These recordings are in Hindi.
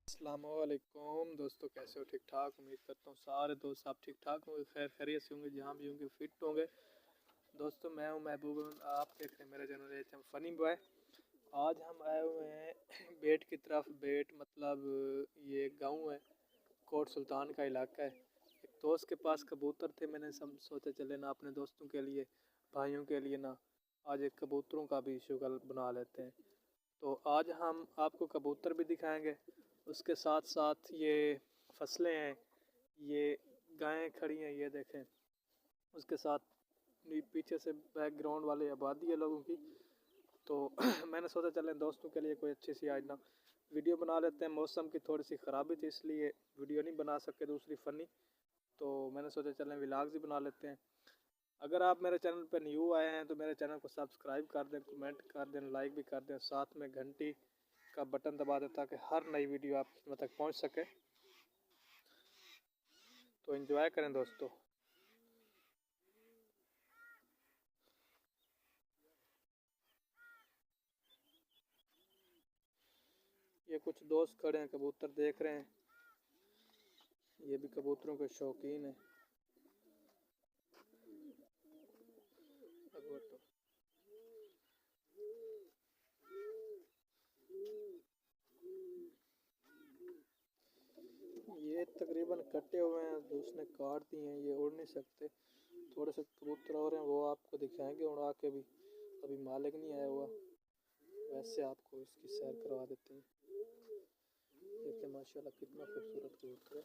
अस्सलामुअलैकुम दोस्तों, कैसे हो? ठीक ठाक? उम्मीद करता हूँ सारे दोस्त आप ठीक ठाक होंगे, खैर खैरियत से होंगे, जहाँ भी होंगे फिट होंगे। दोस्तों, मैं हूँ महबूब, आप देख रहे हैं मेरा channel H M funny boy. आज हम आए हुए हैं बेट की तरफ। बेट मतलब ये गांव है, कोट सुल्तान का इलाका है। एक दोस्त के पास कबूतर थे, मैंने सब सोचा चले ना अपने दोस्तों के लिए, भाइयों के लिए ना आज एक कबूतरों का भी शुगल बना लेते हैं। तो आज हम आपको कबूतर भी दिखाएंगे, उसके साथ साथ ये फसलें हैं, ये गायें खड़ी हैं, ये देखें। उसके साथ पीछे से बैकग्राउंड वाले आबादी है लोगों की। तो मैंने सोचा चलें दोस्तों के लिए कोई अच्छी सी आज ना वीडियो बना लेते हैं। मौसम की थोड़ी सी ख़राबी थी इसलिए वीडियो नहीं बना सके दूसरी फ़नी, तो मैंने सोचा चलें व्लॉग्स ही बना लेते हैं। अगर आप मेरे चैनल पर न्यू आए हैं तो मेरे चैनल को सब्सक्राइब कर दें, कमेंट कर दें, लाइक भी कर दें, साथ में घंटी का बटन दबा दें ताकि हर नई वीडियो आप तक पहुंच सके। तो एंजॉय करें दोस्तों। ये कुछ दोस्त खड़े हैं, कबूतर देख रहे हैं, ये भी कबूतरों के शौकीन हैं। ये तकरीबन कटे हुए हैं, उसने काट दिए हैं, ये उड़ नहीं सकते। थोड़े से कबूतर और हैं, वो आपको दिखाएंगे उड़ा के भी, अभी मालिक नहीं आया हुआ। वैसे आपको इसकी सैर करवा देते हैं। देखिए माशाल्लाह कितना खूबसूरत कबूतर है।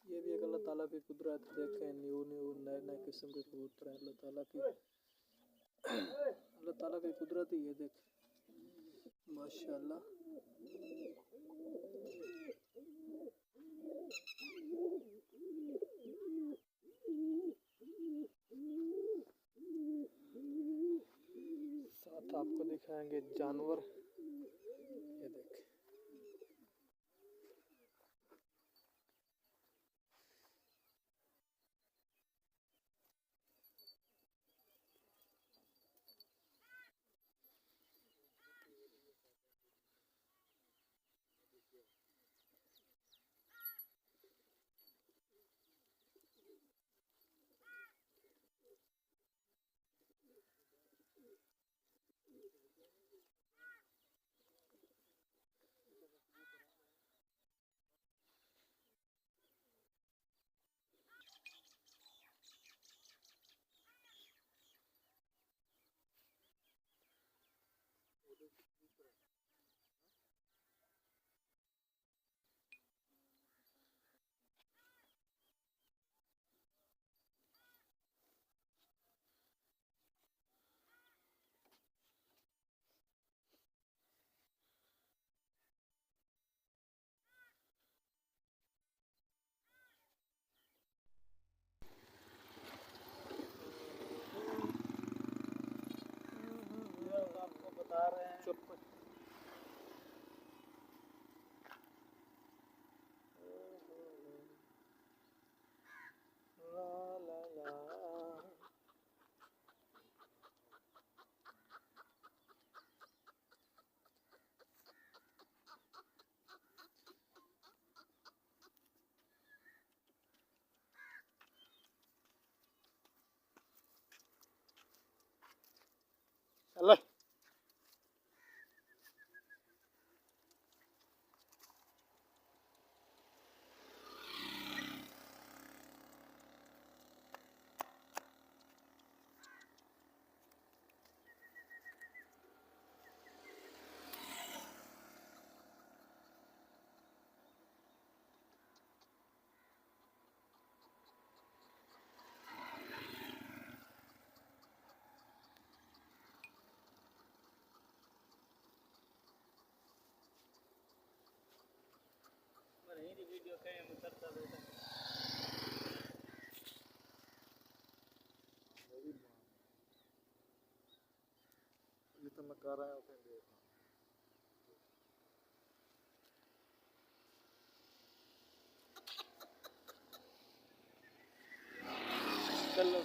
ये भी एक अल्लाह ताला की कुदरत, देखें न्यू न्यू नए नए किस्म के कबूतर हैं। अल्लाह ताला की कुदरत ही है, देख माशाल्लाह। साथ आपको दिखाएंगे जानवर, ये देख। आपको बता रहे हैं, चुप। ला ला ला। चल वीडियो कहीं करता रहता है। ये तो मैं कर रहा हूँ। कर लो